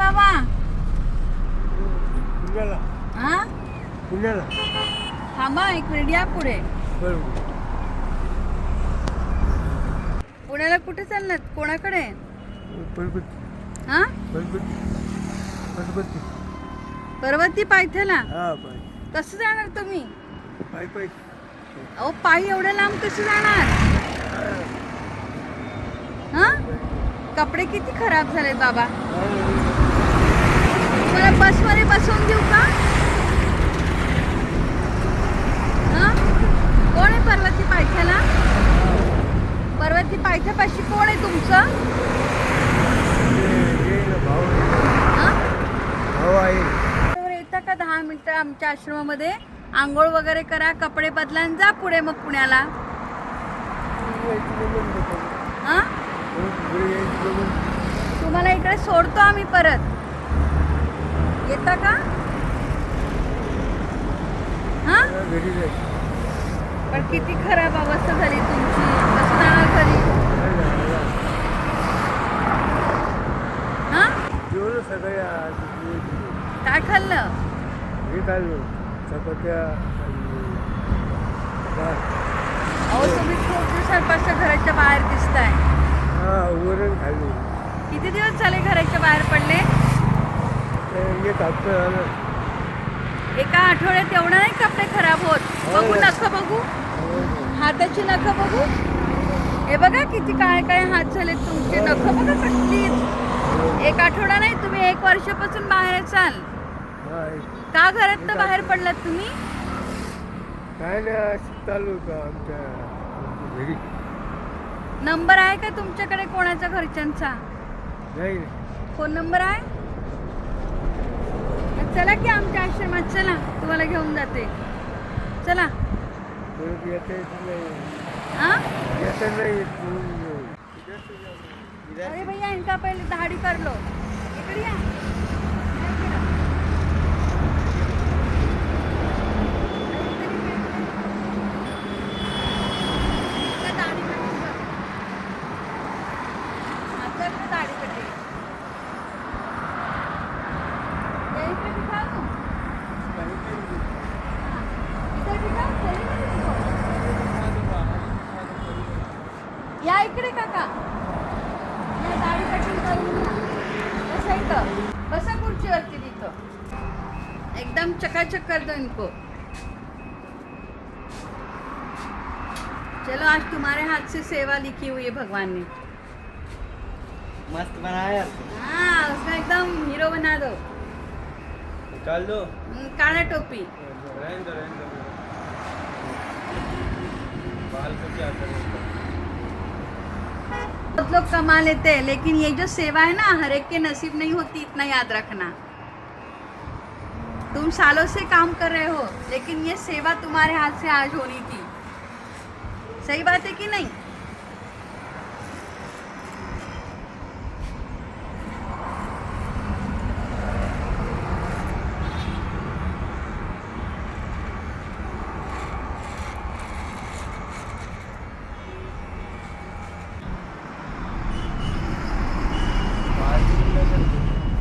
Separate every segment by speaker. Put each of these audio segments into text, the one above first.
Speaker 1: बाबा?
Speaker 2: पुण्याला.
Speaker 1: हा
Speaker 2: पुण्याला.
Speaker 1: थांबा एक मिनिट, या पुढे.
Speaker 2: बरोबर.
Speaker 1: पुण्याला कुठे चाललात? कोणाकडे?
Speaker 2: परबती.
Speaker 1: हा
Speaker 2: परबती. परबती.
Speaker 1: पर्वती पायथ्याला?
Speaker 2: हा पाय.
Speaker 1: कसं जाणार तुम्ही?
Speaker 2: पाय पाय.
Speaker 1: अहो पायी एवढ्या लांब कसं जाणार? हा कपडे किती खराब झालेत बाबा. तुम्हाला बसमध्ये बसवून देऊ का? हा कोण आहे पर्वती पायथ्याला? पर्वती पायथ्यापाशी कोण आहे तुमचं?
Speaker 2: भाऊ.
Speaker 1: हा
Speaker 2: भाऊ आहे.
Speaker 1: बरोबर, येता का 10 मिनिटं आमच्या आश्रमामध्ये? आंघोळ वगैरे करा, कपडे बदला आणि जा पुढे मग पुण्याला. हा तुम्हाला इकडे सोडतो आम्ही परत. येता का? हा
Speaker 2: घरी जाय.
Speaker 1: पण किती खराब अवस्था झाली तुमची. कसं जाणार घरी? हा
Speaker 2: जेवलं सगळे आज.
Speaker 1: काय खाल्लं?
Speaker 2: हे खाल्लं चपात्या.
Speaker 1: अहो तुम्ही खूप दिवसांपासून घराच्या बाहेर दिसताय.
Speaker 2: हा वरण खाल्ली.
Speaker 1: किती दिवस झाले घराच्या बाहेर पडले?
Speaker 2: एक हप्ता झाला.
Speaker 1: एका आठवड्यात एवढं नाही कपडे खराब होत. बघू नख बघू, हाताची नख बघू. हे बघा किती काळे काळे हात झाले तुमचे. नख बघा कसली. एक आठवडा नाही, तुम्ही 1 वर्षापासून बाहेर असाल. का घरात तर बाहेर पडलात तुम्ही?
Speaker 2: काय नाही चालू होतं आमच्या घरी.
Speaker 1: नंबर आहे का तुमच्याकडे कोणाच्या घरच्यांचा?
Speaker 2: नाही.
Speaker 1: फोन नंबर आहे? चला की आमच्या आश्रमात, चला तुम्हाला घेऊन जाते. चला. हाँ? अरे भैया इनका पहले दाढ़ी कर लो. इकडे या. या इकडे काका. या दाढी कटिंग करून बसा इथं. बसा खुर्चीवरती तिथं. एकदम चकाचक कर दो इनको. चलो आज तुम्हारे हाथ से सेवा लिखी हुई है भगवान ने.
Speaker 3: मस्त बनाया.
Speaker 1: हाँ उसका एकदम हीरो बना दो.
Speaker 3: निकाल दो.
Speaker 1: काला टोपी.
Speaker 3: रहने दो. बाल को क्या करें?
Speaker 1: बहुत लोग कमा लेते हैं, लेकिन ये जो सेवा है ना, हर एक के नसीब नहीं होती. इतना याद रखना. तुम सालों से काम कर रहे हो, लेकिन ये सेवा तुम्हारे हाथ से आज होनी थी. सही बात है कि नहीं?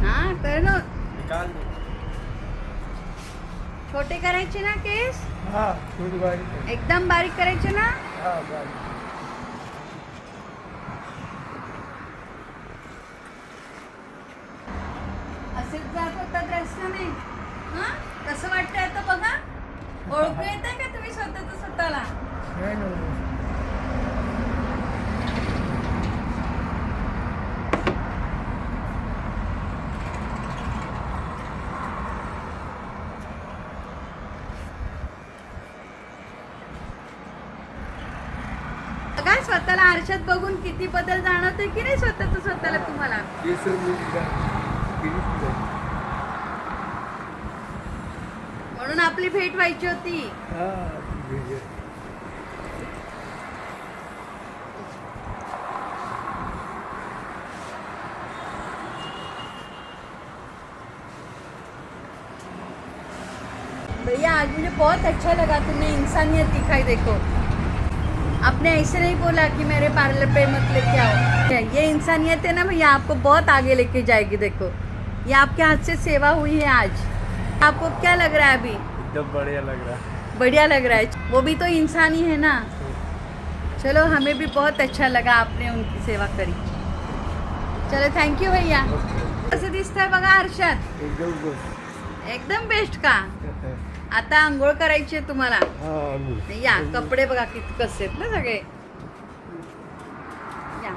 Speaker 1: हाँ कर लो.
Speaker 3: निकाल दो.
Speaker 1: छोटे करायचे ना केस?
Speaker 2: हा थोडी बारीक.
Speaker 1: एकदम बारीक करायचे ना?
Speaker 2: हा बारीक.
Speaker 1: असेच जात होतात रस्त्याने. हा कसं वाटतंय आता बघा. ओळखू येत आहे का तुम्ही स्वतःला?
Speaker 2: नाही ना.
Speaker 1: बघा स्वतःला आरशात बघून किती बदल जाणवतोय की नाही स्वतःला तुम्हाला. म्हणून आपली भेट व्हायची होती.
Speaker 2: हा
Speaker 1: भैया आज मुझे बहुत अच्छा लगा. तुमने इंसानियत दिखाई. देखो आपने ऐसे नहीं बोला कि मेरे पार्लर पे मत लेके आओ. ये इंसानियत है ना भैया, आपको बहुत आगे लेके जाएगी. देखो ये आपके हाथ से सेवा हुई है आज, आपको क्या लग रहा है अभी?
Speaker 3: एकदम बढ़िया लग रहा है।
Speaker 1: बढ़िया लग रहा है, वो भी तो इंसान ही है ना। चलो हमें भी बहुत अच्छा लगा आपने उनकी सेवा करी। चलो थँक्यू भैया। कसं दिसतंय बघा हर्षद,
Speaker 2: एकदम गोष्ट
Speaker 1: एकदम बेस्ट का. आता आंघोळ करायची आहे तुम्हाला. या कपडे बघा किती कसे आहेत ना सगळे. या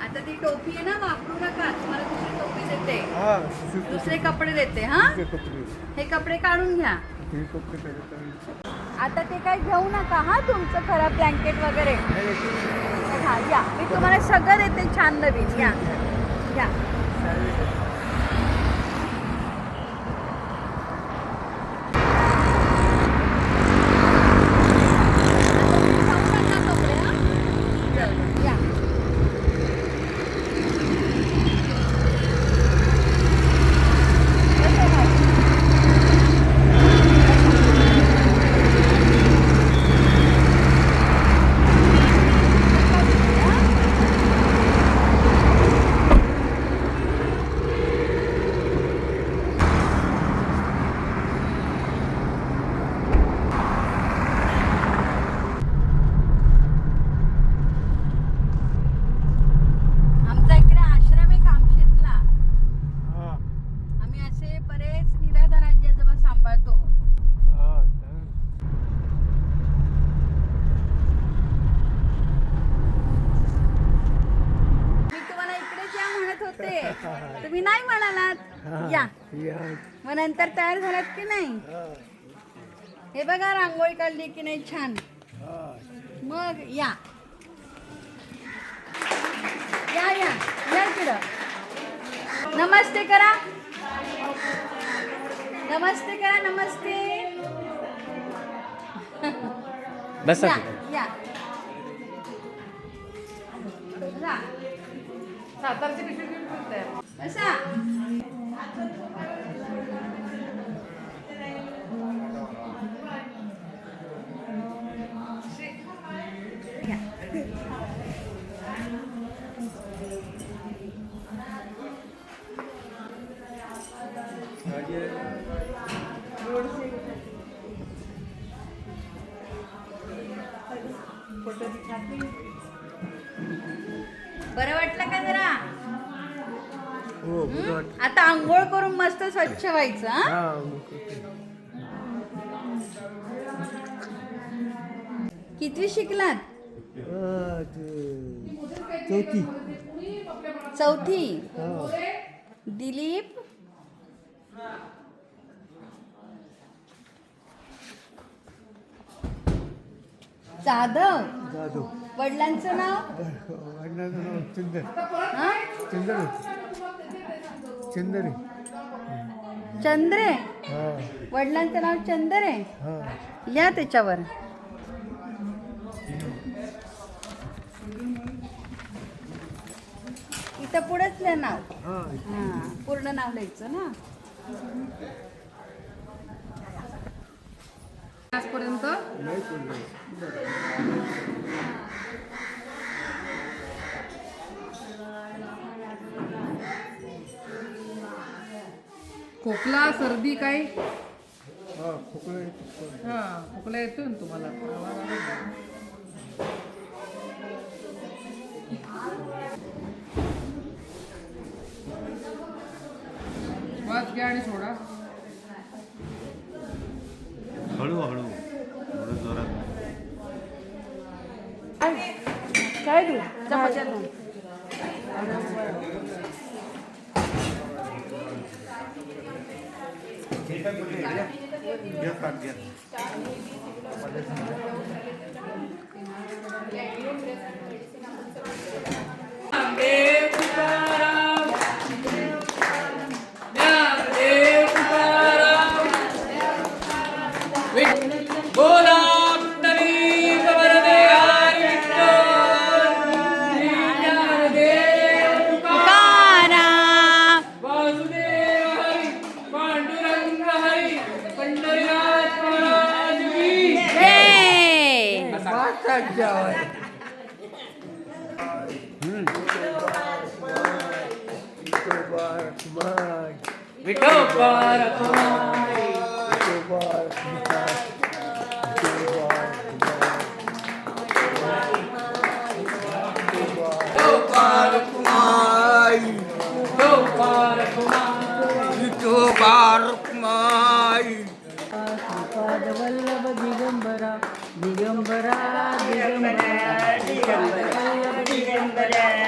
Speaker 1: आता ती टोपी आहे ना, वापरू नका, तुम्हाला दुसरी टोपी देते, दुसरे कपडे देते. हा हे कपडे काढून घ्या. आता ते काय घेऊ नका हा, तुमचं खराब ब्लँकेट वगैरे. हा या, मी तुम्हाला सगळं देते छान नवीन. या या तुम्ही नाही म्हणालात. या मग नंतर तयार झालात की नाही. हे बघा रांगोळी काढली की नाही छान. मग या या या या इकडं. नमस्ते करा, नमस्ते करा, नमस्ते.
Speaker 3: बसा
Speaker 1: या या सातारची पिशवी घेऊन फिरताय. बसा. बरं वाटलं का जरा? आता आंघोळ करून मस्त स्वच्छ व्हायचं. हा कितवी शिकलात? चौथी. दिलीप जाधव. वडिलांचं नाव? हा? चंद्रे. वडिलांचं नाव चंद्रे. लिहा त्याच्यावर. इथं पुढेच लिहा नाव. हा पूर्ण नाव लिहायचं ना. आजपर्यंत
Speaker 4: खोकला सर्दी काय? खोकला येतो ना तुम्हाला? श्वास घ्या आणि सोडा.
Speaker 3: हळूहळू जोरात.
Speaker 1: काय देऊ चपात्या देऊ. वल्लभ दिगंबरा दिगंबरा दिगंबरा दिगंबरा